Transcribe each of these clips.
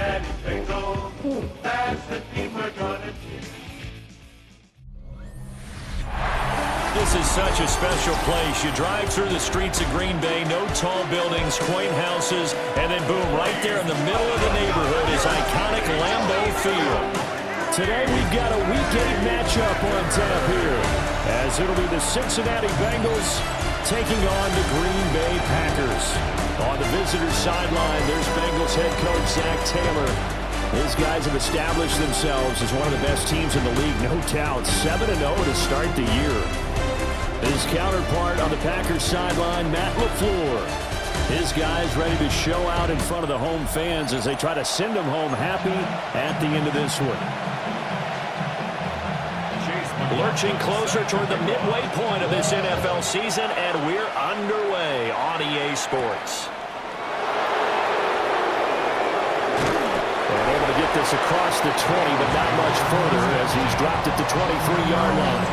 Daddy Bingo, that's the team we're gonna keep. This is such a special place. You drive through the streets of Green Bay, no tall buildings, quaint houses, and then boom, right there in the middle of the neighborhood is iconic Lambeau Field. Today we've got a Week 8 matchup on tap here, as it'll be the Cincinnati Bengals taking on the Green Bay Packers. On the visitor's sideline, there's Bengals head coach Zach Taylor. These guys have established themselves as one of the best teams in the league, no doubt. 7-0 to start the year. His counterpart on the Packers sideline, Matt LaFleur. His guys ready to show out in front of the home fans as they try to send them home happy at the end of this one. Lurching closer toward the midway point of this NFL season, and we're underway on EA Sports. And able to get this across the 20, but not much further as he's dropped it to 23-yard line.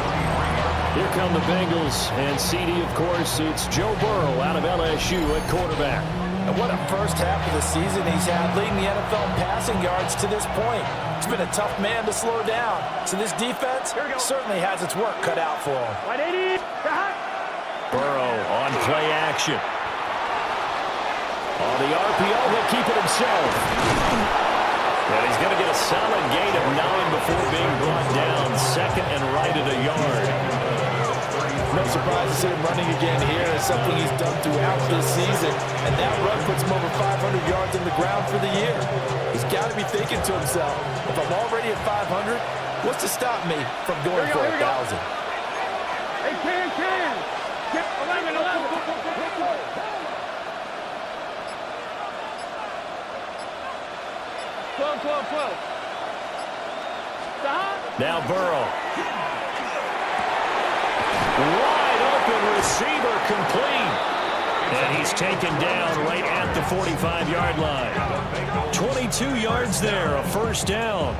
Here come the Bengals, and CD, of course, it's Joe Burrow out of LSU at quarterback. And what a first half of the season he's had, leading the NFL in passing yards to this point. It's been a tough man to slow down. So this defense certainly has its work cut out for him. Burrow on play action. On the RPO, he'll keep it himself. And he's going to get a solid gain of 9 before being brought down. Second and right at a yard. No surprise to see him running again here. It's something he's done throughout this season. And that run puts him over 500 yards on the ground for the year. He's got to be thinking to himself, if I'm already at 500, what's to stop me from going for 1,000? Hey, can. Get 11. 12. Stop. Now Burrow. Wide open receiver complete. And he's taken down right at the 45-yard line. 22 yards there, a first down.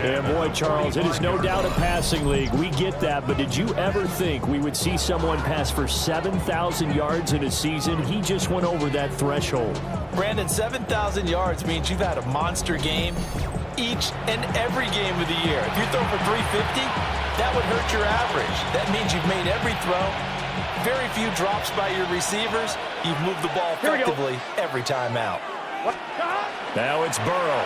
And boy, Charles, it is no doubt a passing league. We get that, but did you ever think we would see someone pass for 7,000 yards in a season? He just went over that threshold. Brandon, 7,000 yards means you've had a monster game each and every game of the year. If you throw for 350, that would hurt your average. That means you've made every throw, very few drops by your receivers. You've moved the ball effectively every time out. Now it's Burrow.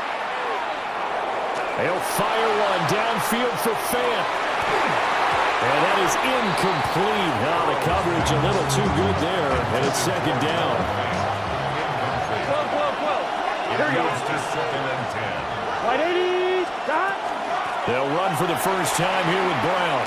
He'll fire one downfield for Fant. And that is incomplete. Now the coverage a little too good there, and it's second down. 12. Here he goes to 2nd and 10. Wide 80. Stop. They'll run for the first time here with Brown.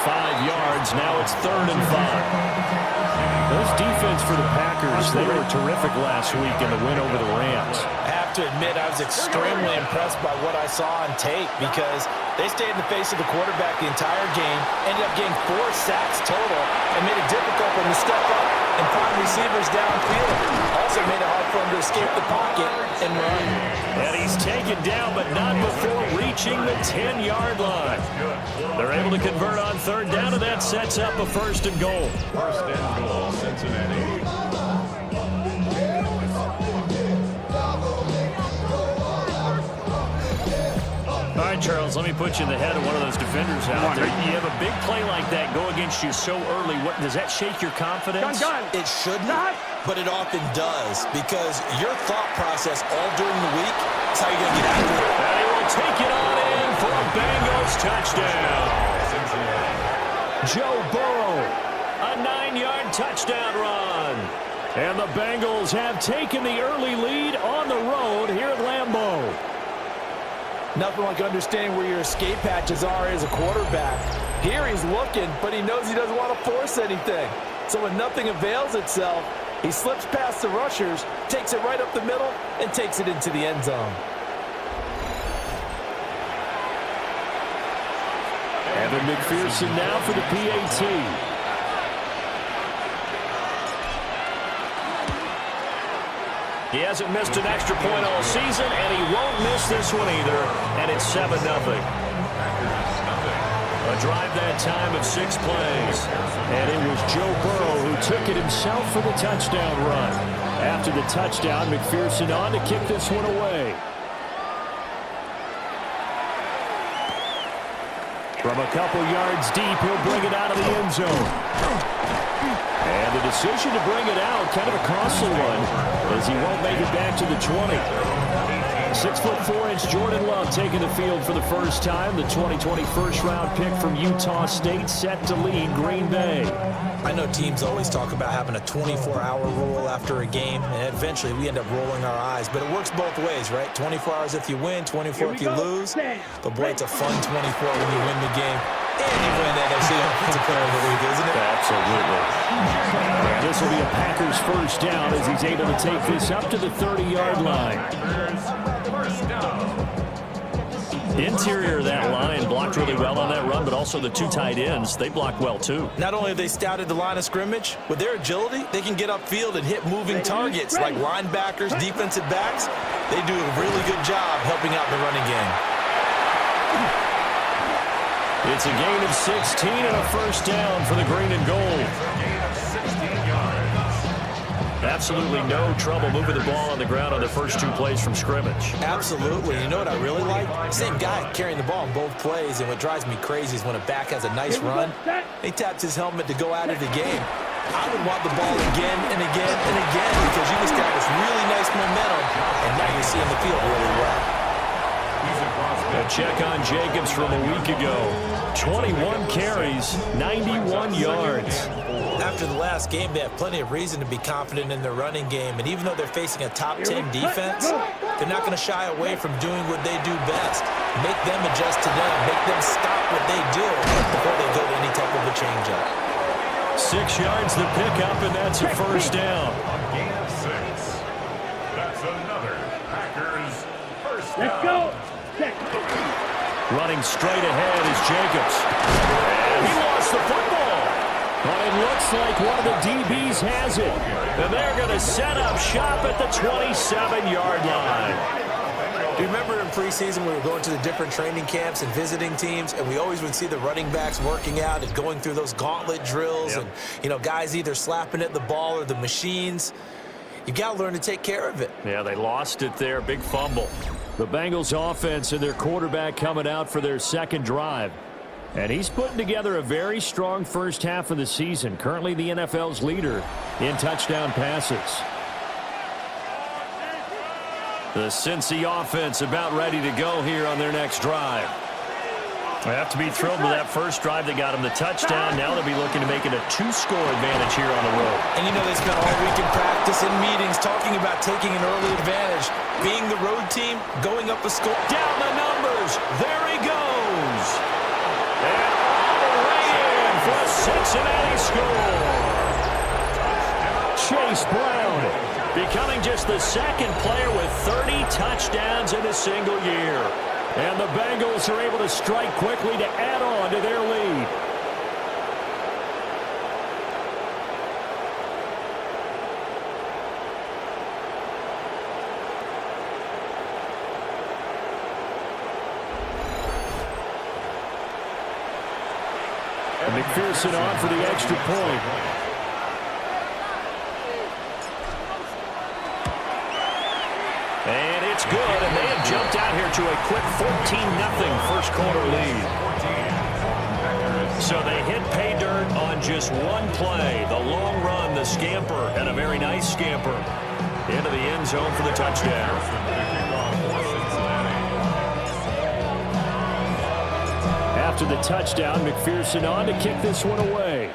5 yards. Now it's 3rd and 5. Those defense for the Packers, they were terrific last week in the win over the Rams. I have to admit, I was extremely impressed by what I saw on tape because they stayed in the face of the quarterback the entire game, ended up getting 4 sacks total, and made it difficult for them to step up and find receivers downfield. Also made it hard for them to escape the pocket and run. And he's taken down, but not before reaching the 10-yard line. They're able to convert on 3rd down, and that sets up a 1st and goal. 1st and goal, Cincinnati. All right, Charles, let me put you in the head of one of those defenders out there. You have a big play like that go against you so early. What does that shake your confidence? It shouldn't, but it often does because your thought process all during the week is how you're going to get out of it. And he will take it on in for a Bengals touchdown. Joe Burrow, a 9-yard touchdown run. And the Bengals have taken the early lead on the road here at Lambeau. Nothing like understanding where your escape hatches are as a quarterback. Here he's looking, but he knows he doesn't want to force anything. So when nothing avails itself, he slips past the rushers, takes it right up the middle, and takes it into the end zone. Evan McPherson now for the PAT. He hasn't missed an extra point all season, and he won't miss this one either. And it's 7-0. A drive that time of 6 plays. And it was Joe Burrow who took it himself for the touchdown run. After the touchdown, McPherson on to kick this one away. From a couple yards deep, he'll bring it out of the end zone. And the decision to bring it out, kind of a costly one, as he won't make it back to the 20. 6'4" Jordan Love taking the field for the first time. The 2020 first-round pick from Utah State set to lead Green Bay. I know teams always talk about having a 24-hour rule after a game, and eventually we end up rolling our eyes. But it works both ways, right? 24 hours if you win, 24 if you lose. But, boy, it's a fun 24 when you win the game. And you win that NFC Offensive Player of the Week, isn't it? Absolutely. And this will be a Packers first down as he's able to take this up to the 30-yard line. Interior of that line blocked really well on that run, but also the 2 tight ends, they blocked well too. Not only have they scouted the line of scrimmage, with their agility, they can get upfield and hit moving targets like linebackers, defensive backs. They do a really good job helping out the running game. It's a gain of 16 and a first down for the green and gold. Absolutely no trouble moving the ball on the ground on the first 2 plays from scrimmage. Absolutely. You know what I really like? Same guy carrying the ball in both plays, and what drives me crazy is when a back has a nice run, he taps his helmet to go out of the game. I would want the ball again and again and again because you establish really nice momentum, and now you're seeing the field really well. A check on Jacobs from a week ago. 21 carries, 91 yards. After the last game, they have plenty of reason to be confident in their running game. And even though they're facing a top 10 defense, they're not going to shy away from doing what they do best. Make them adjust to them. Make them stop what they do before they go to any type of a change-up. 6 yards the pickup, and that's a first down. Gain of 6. That's another Packers first down. Let's go. Running straight ahead is Jacobs. And he lost the football. But it looks like one of the DBs has it. And they're going to set up shop at the 27-yard line. Do you remember in preseason we were going to the different training camps and visiting teams, and we always would see the running backs working out and going through those gauntlet drills, and, you know, guys either slapping at the ball or the machines. You got to learn to take care of it. Yeah, they lost it there. Big fumble. The Bengals offense and their quarterback coming out for their second drive. And he's putting together a very strong first half of the season. Currently the NFL's leader in touchdown passes. The Cincy offense about ready to go here on their next drive. They have to be thrilled with that first drive that got them the touchdown. Now they'll be looking to make it a 2-score advantage here on the road. And you know they spent all week in practice and meetings talking about taking an early advantage. Being the road team, going up a score. Down the numbers. There he goes. And all the way in for a Cincinnati score. Chase Brown becoming just the second player with 30 touchdowns in a single year. And the Bengals are able to strike quickly to add on to their lead. And McPherson on for the extra point. And it's good, and they have jumped out here to a quick 14-0 first quarter lead. So they hit pay dirt on just one play. The long run, the scamper, and a very nice scamper into the end zone for the touchdown. After the touchdown, McPherson on to kick this one away.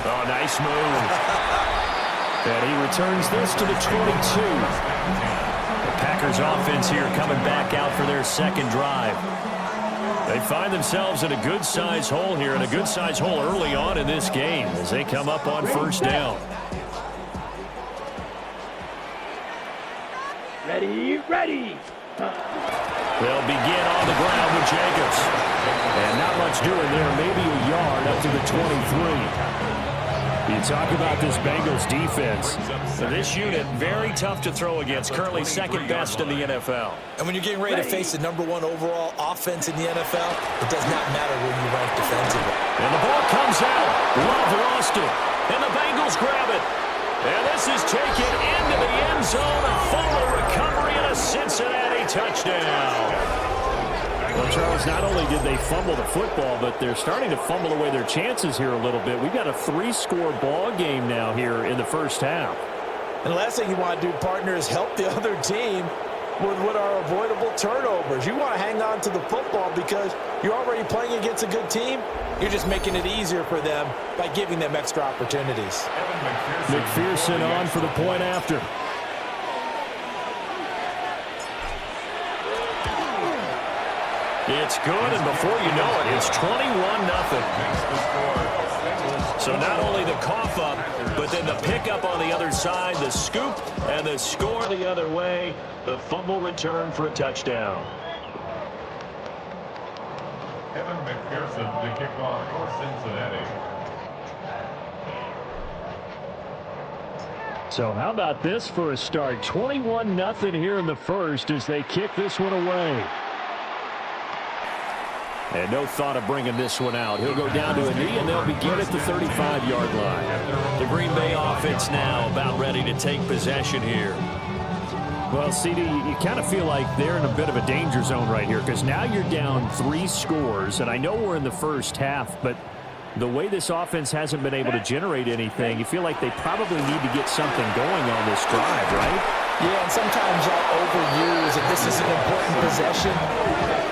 Oh, nice move. And he returns this to the 22. The Packers offense here coming back out for their second drive. They find themselves in a good-sized hole here, and a good-sized hole early on in this game as they come up on first down. Ready, ready. They'll begin on the ground with Jacobs. And not much doing there, maybe a yard up to the 23. You talk about this Bengals defense. So this unit, very tough to throw against, currently second best in the NFL. And when you're getting ready to face the #1 overall offense in the NFL, it does not matter where you rank defensively. And the ball comes out. Love lost it. And the Bengals grab it. And this is taken into the end zone. A fumble recovery and a Cincinnati touchdown. Well, Charles, not only did they fumble the football, but they're starting to fumble away their chances here a little bit. We've got a 3-score ball game now here in the first half. And the last thing you want to do, partner, is help the other team with what are avoidable turnovers. You want to hang on to the football because you're already playing against a good team. You're just making it easier for them by giving them extra opportunities. McPherson on for the point after. It's good, and before you know it, it's 21-0. So not only the cough up, but then the pickup on the other side, the scoop, and the score the other way. The fumble return for a touchdown. Evan McPherson to kick off for Cincinnati. So how about this for a start? 21-0 here in the first as they kick this one away. And no thought of bringing this one out. He'll go down to a knee, and they'll begin at the 35-yard line. The Green Bay offense now about ready to take possession here. Well, CD, you kind of feel like they're in a bit of a danger zone right here because now you're down 3 scores, and I know we're in the first half, but the way this offense hasn't been able to generate anything, you feel like they probably need to get something going on this drive, right? Yeah, and sometimes I'll overuse if this is an important possession.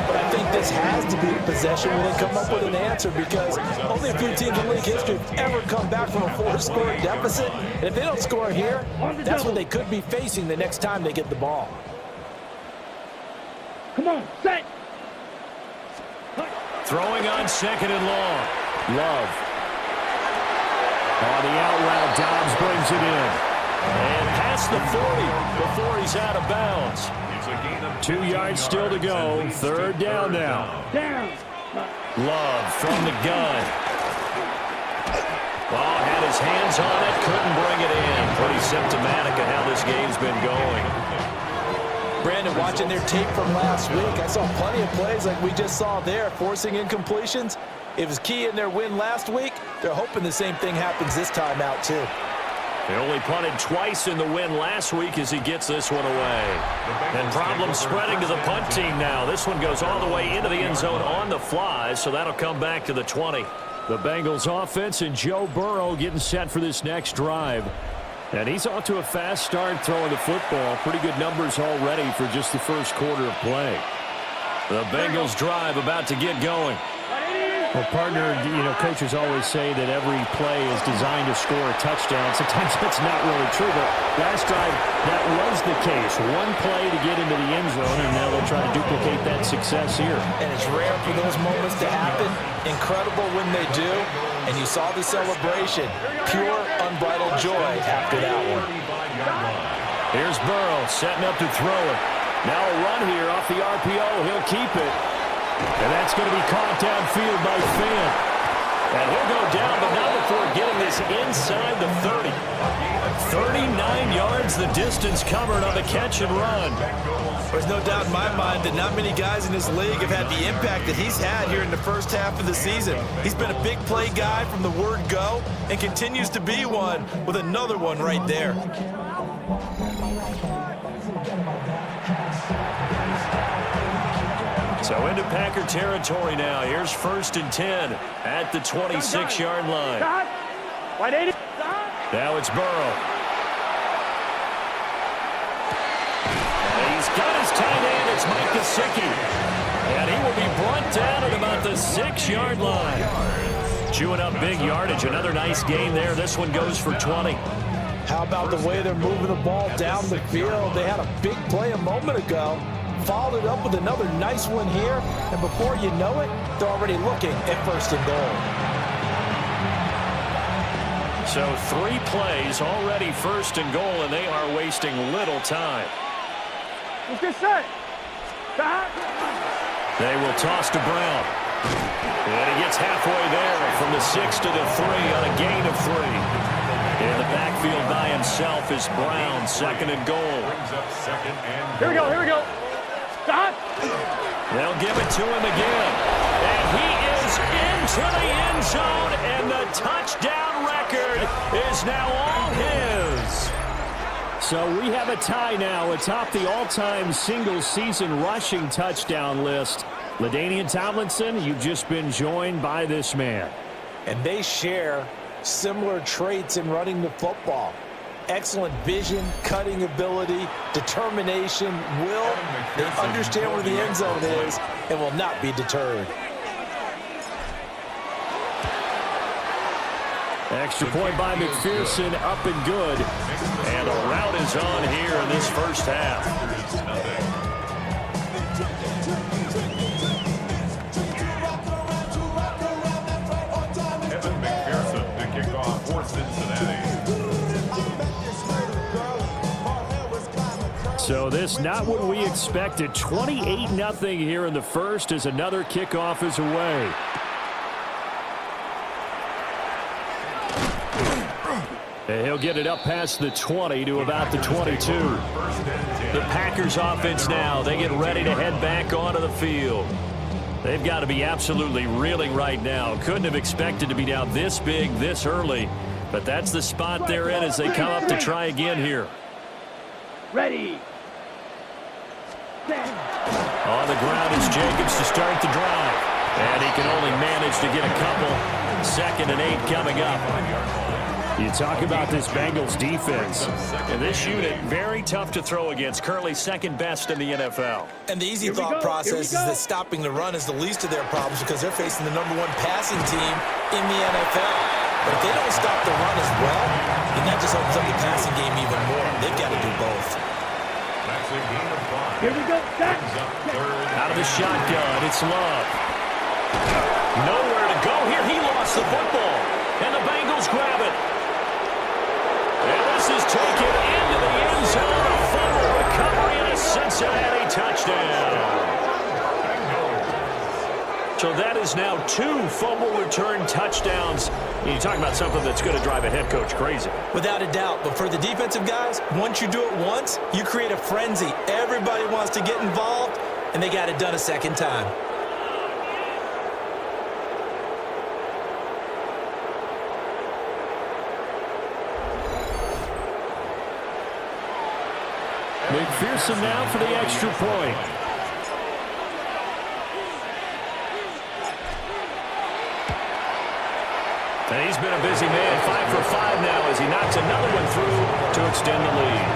But I think this has to be a possession when they come up with an answer because only a few teams in league history have ever come back from a 4-score deficit. And if they don't score here, that's what they could be facing the next time they get the ball. Come on, set. Throwing on 2nd and long. Love. On the out route, Dobbs brings it in. And past the 40 before he's out of bounds. 2 yards still to go. 3rd down now. Down. Love from the gun. Oh, had his hands on it, couldn't bring it in. Pretty symptomatic of how this game's been going. Brandon, watching their tape from last week, I saw plenty of plays like we just saw there, forcing incompletions. It was key in their win last week. They're hoping the same thing happens this time out, too. They only punted twice in the win last week as he gets this one away. And problems spreading to the punt team now. This one goes all the way into the end zone on the fly, so that'll come back to the 20. The Bengals offense and Joe Burrow getting set for this next drive. And he's off to a fast start throwing the football. Pretty good numbers already for just the first quarter of play. The Bengals drive about to get going. Well, partner, you know, coaches always say that every play is designed to score a touchdown. Sometimes that's not really true, but last drive, that was the case. One play to get into the end zone, and now they'll try to duplicate that success here. And it's rare for those moments to happen. Incredible when they do. And you saw the celebration. Pure, unbridled joy after that one. Here's Burrow setting up to throw it. Now a run here off the RPO. He'll keep it. And that's going to be caught downfield by Fant. And he'll go down, but not before getting this inside the 30. 39 yards the distance covered on the catch and run. There's no doubt in my mind that not many guys in this league have had the impact that he's had here in the first half of the season. He's been a big play guy from the word go and continues to be one with another one right there. So into Packer territory now. Here's 1st and 10 at the 26-yard line. Now it's Burrow. And he's got his tight end. It's Mike Gesicki. And he will be brought down at about the 6-yard line. Chewing up big yardage. Another nice game there. This one goes for 20. How about the way they're moving the ball down the field? They had a big play a moment ago. Followed it up with another nice one here, and before you know it, they're already looking at 1st and goal. So 3 plays already 1st and goal, and they are wasting little time. Let's get set. Stop. They will toss to Brown. And he gets halfway there from the 6 to the 3 on a gain of 3. In the backfield by himself is Brown, 2nd and goal. Brings up 2nd and Here we go, here we go. Stop. They'll give it to him again. And he is into the end zone, and the touchdown record is now all his. So we have a tie now atop the all-time single-season rushing touchdown list. LaDainian Tomlinson, you've just been joined by this man. And they share similar traits in running the football. Excellent vision, cutting ability, determination, will. They understand where the end zone is and will not be deterred. Extra point by McPherson, up and good. And the route is on here in this first half. So this not what we expected. 28-0 here in the first as another kickoff is away. And he'll get it up past the 20 to about the 22. The Packers offense now, they get ready to head back onto the field. They've got to be absolutely reeling right now. Couldn't have expected to be down this big this early, but that's the spot they're in as they come up to try again here. Ready. On the ground is Jacobs to start the drive. And he can only manage to get a couple. 2nd and 8 coming up. You talk about this Bengals defense. And this unit, very tough to throw against. Currently 2nd best in the NFL. And the easy thought process is that stopping the run is the least of their problems because they're facing the #1 passing team in the NFL. But if they don't stop the run as well, then that just opens up the passing game even more. They've got to do both. That's a gain of 5. Here we go. Back. Out of the shotgun, it's Love. Nowhere to go here. He lost the football. And the Bengals grab it. And this is taken into the end zone. A fumble recovery and a Cincinnati touchdown. So that is now 2 fumble return touchdowns. You talk about something that's going to drive a head coach crazy. Without a doubt. But for the defensive guys, once you do it once, you create a frenzy. Everybody wants to get involved, and they got it done a second time. McPherson now for the extra point. And he's been a busy man, 5 for 5 now as he knocks another one through to extend the lead.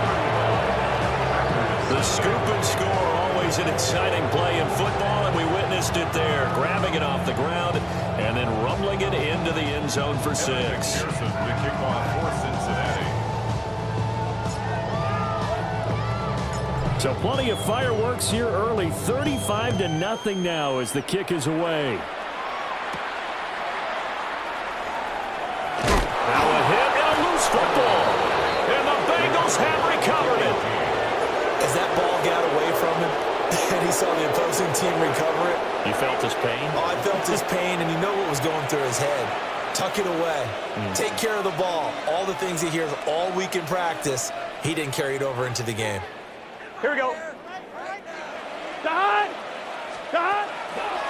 The scoop and score, always an exciting play in football, and we witnessed it there, grabbing it off the ground and then rumbling it into the end zone for 6. The kickoff for Cincinnati. So plenty of fireworks here early, 35-0 now as the kick is away. Now a hit and a loose football. And the Bengals have recovered it. As that ball got away from him and he saw the opposing team recover it. You felt his pain? Oh, I felt his pain, and you know what was going through his head. Tuck it away. Take care of the ball. All the things he hears all week in practice, he didn't carry it over into the game. Here we go. Dot. Dot.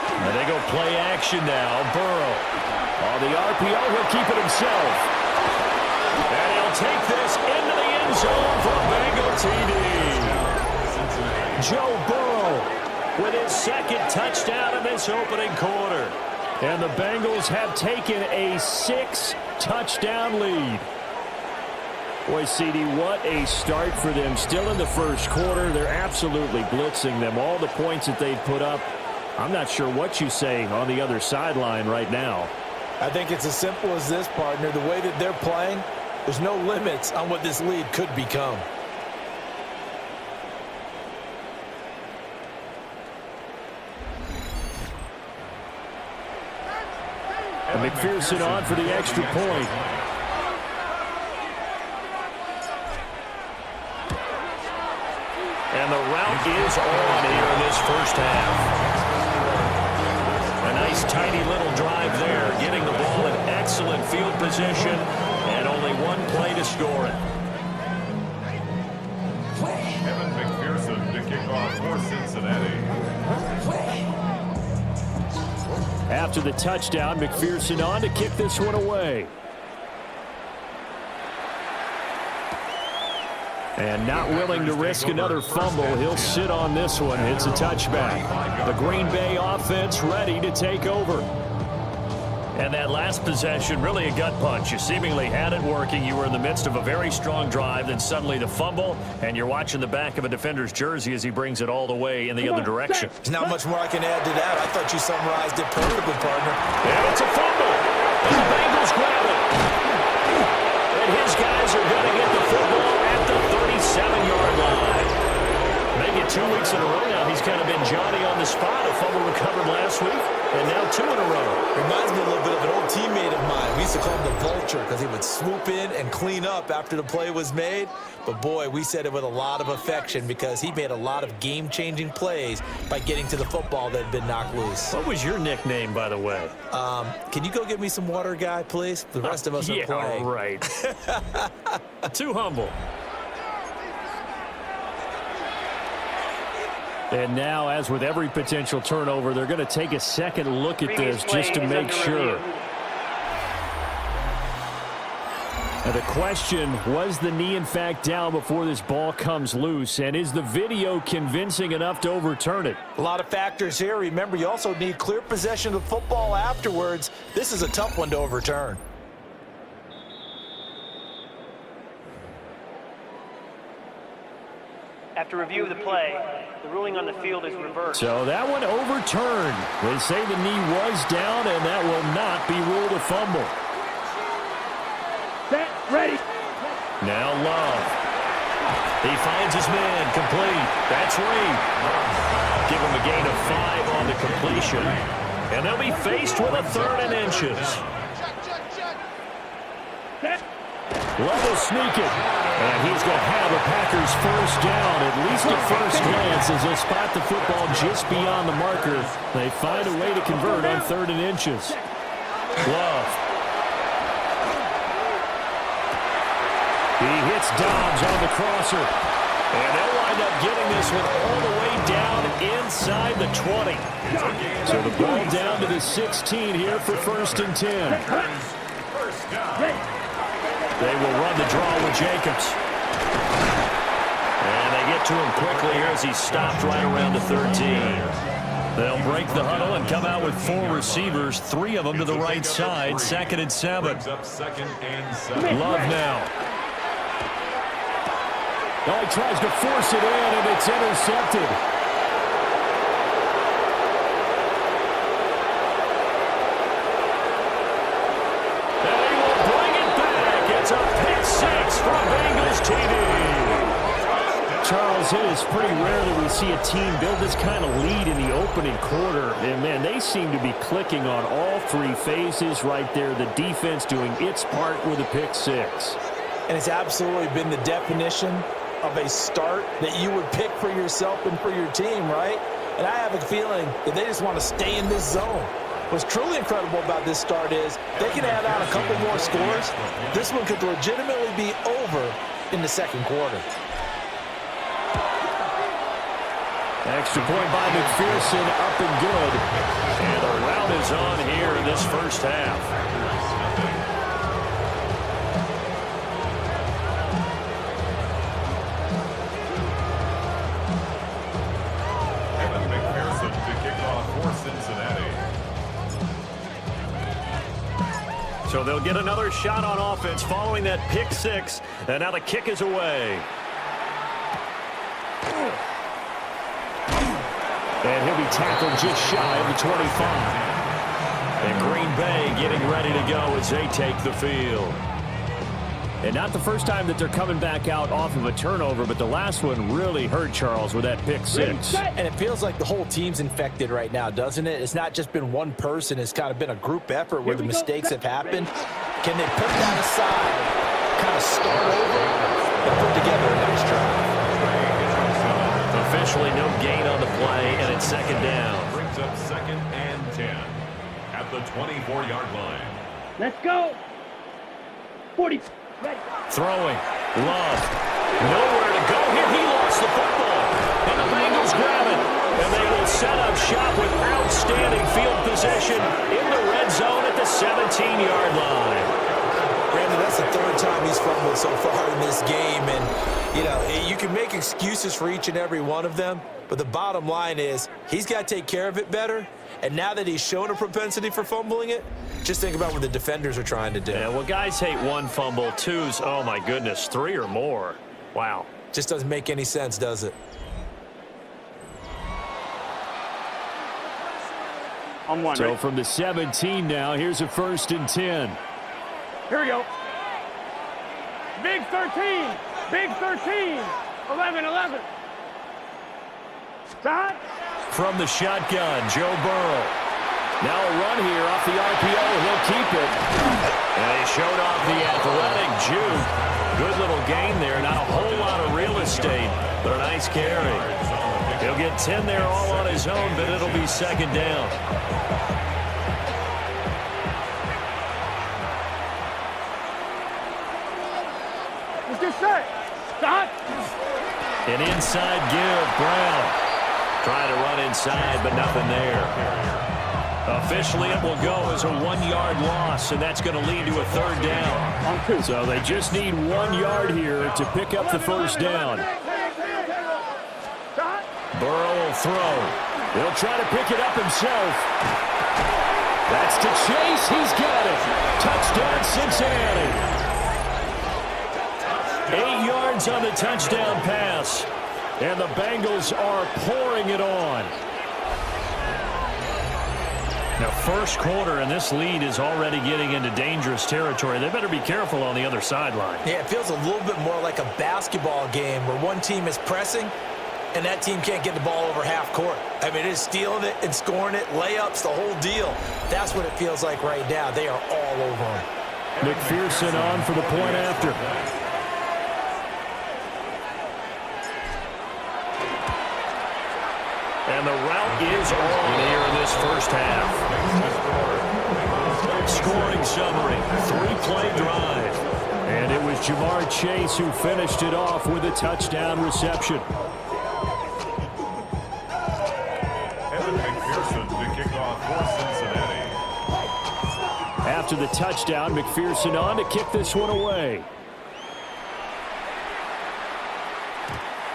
And they go play action now. Burrow. On the RPO, he'll keep it himself. And he'll take this into the end zone for a Bengal TD. Joe Burrow with his 2nd touchdown in this opening quarter. And the Bengals have taken a 6-touchdown lead. Boy, CD, what a start for them. Still in the first quarter, they're absolutely blitzing them. All the points that they've put up, I'm not sure what you say on the other sideline right now. I think it's as simple as this, partner. The way that they're playing, there's no limits on what this lead could become. And McPherson on for the extra point. And the route is on here in this first half. A nice Nice, tidy little drive there, getting the ball in excellent field position, and only one play to score it. Evan McPherson to kick off for Cincinnati. After the touchdown, McPherson on to kick this one away. And not willing to risk another fumble, he'll sit on this one. It's a touchback. The Green Bay offense ready to take over. And that last possession, really a gut punch. You seemingly had it working. You were in the midst of a very strong drive, then suddenly the fumble, and you're watching the back of a defender's jersey as he brings it all the way in the other direction. There's not much more I can add to that. I thought you summarized it perfectly, partner. And it's a fumble. And the Bengals grab it. And his guys are going to get the football at the 37-yard line. Make it 2 weeks in a row now. He's kind of been Johnny on the spot. A fumble recovered last week, and now 2 in a row. Reminds me a little bit of an old teammate of mine. We used to call him the Vulture because he would swoop in and clean up after the play was made. But, boy, we said it with a lot of affection because he made a lot of game-changing plays by getting to the football that had been knocked loose. What was your nickname, by the way? Can you go get me some water, guy, please? The rest of us are playing. Yeah, right. Too humble. And now, as with every potential turnover, they're going to take a second look at this just to make sure. And the question, was the knee in fact down before this ball comes loose? And is the video convincing enough to overturn it? A lot of factors here. Remember, you also need clear possession of the football afterwards. This is a tough one to overturn. After review of the play, the ruling on the field is reversed. So that one overturned. They say the knee was down, and that will not be ruled a fumble. Set, ready. Now Love. He finds his man, complete. That's Reed. Give him a gain of 5 on the completion. And they'll be faced with a 3rd and inches. Love will sneak it. And he's going to have a Packers first down, at least at first glance, as they'll spot the football just beyond the marker. They find a way to convert on 3rd and inches. Love. He hits Dobbs on the crosser. And they'll wind up getting this one all the way down inside the 20. So the ball down to the 16 here for 1st and 10. First down. They will run the draw with Jacobs. And they get to him quickly here as he's stopped right around the 13. They'll break the huddle and come out with 4 receivers, 3 of them to the right side, 2nd and 7. Love now. Oh, he tries to force it in, and it's intercepted. Charles, it is pretty rare that we see a team build this kind of lead in the opening quarter. And, man, they seem to be clicking on all 3 phases right there. The defense doing its part with a pick 6. And it's absolutely been the definition of a start that you would pick for yourself and for your team, right? And I have a feeling that they just want to stay in this zone. What's truly incredible about this start is they can add on a couple more scores. This one could legitimately be over in the 2nd quarter. Extra point by McPherson, up and good. And the rout is on here in this first half. Evan McPherson to kick off for Cincinnati. So they'll get another shot on offense following that pick 6. And now the kick is away. And he'll be tackled just shy of the 25. And Green Bay getting ready to go as they take the field. And not the first time that they're coming back out off of a turnover, but the last one really hurt Charles with that pick 6. And it feels like the whole team's infected right now, doesn't it? It's not just been one person. It's kind of been a group effort where the mistakes have happened. Can they put that aside, kind of start over, and put together a nice drive? Officially no gain on the play, and it's 2nd down. Brings up 2nd and 10. the 24-yard line. Let's go. 40. Ready. Throwing. Love. Nowhere to go here. He lost the football. And the Bengals grab it. And they will set up shop with outstanding field position in the red zone at the 17-yard line. Brandon, that's the third time he's fumbled so far in this game. And, you know, you can make excuses for each and every one of them, but the bottom line is he's got to take care of it better. And now that he's shown a propensity for fumbling it, just think about what the defenders are trying to do. Yeah, well, guys hate one fumble, twos, oh, my goodness, 3 or more. Wow. Just doesn't make any sense, does it? On one. So Ready? from the 17 now, here's a 1st and 10. Here we go. Big 13. Big 13. 11. Stop. From the shotgun, Joe Burrow. Now a run here off the RPO. He'll keep it. And he showed off the athletic juke. Good little gain there. Not a whole lot of real estate, but a nice carry. He'll get 10 there all on his own, but it'll be 2nd down. Let's get set. Stop. An inside give, Brown. Trying to run inside, but nothing there. Officially, it will go as a 1-yard loss, and that's going to lead to a 3rd down. On 2. So they just need 1 yard here to pick up the 1st down. Burrow will throw. He'll try to pick it up himself. That's to Chase. He's got it. Touchdown, Cincinnati. 8 yards on the touchdown pass. And the Bengals are pouring it on. Now, 1st quarter, and this lead is already getting into dangerous territory. They better be careful on the other sideline. Yeah, it feels a little bit more like a basketball game where one team is pressing and that team can't get the ball over half court. I mean, it is stealing it and scoring it, layups, the whole deal. That's what it feels like right now. They are all over them. McPherson on for the point after. And the route is on here in this 1st half. Scoring summary, 3-play drive. And it was Jamar Chase who finished it off with a touchdown reception. Evan McPherson to kick off for Cincinnati. After the touchdown, McPherson on to kick this one away.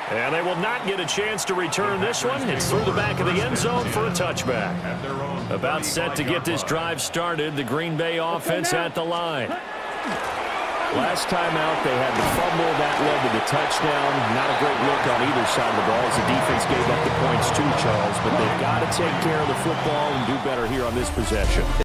And they will not get a chance to return this one. It's through the back of the end zone for a touchback. About set to get this drive started, the Green Bay offense at the line. Last time out, they had the fumble that led to the touchdown. Not a great look on either side of the ball as the defense gave up the points too, Charles. But they've got to take care of the football and do better here on this possession.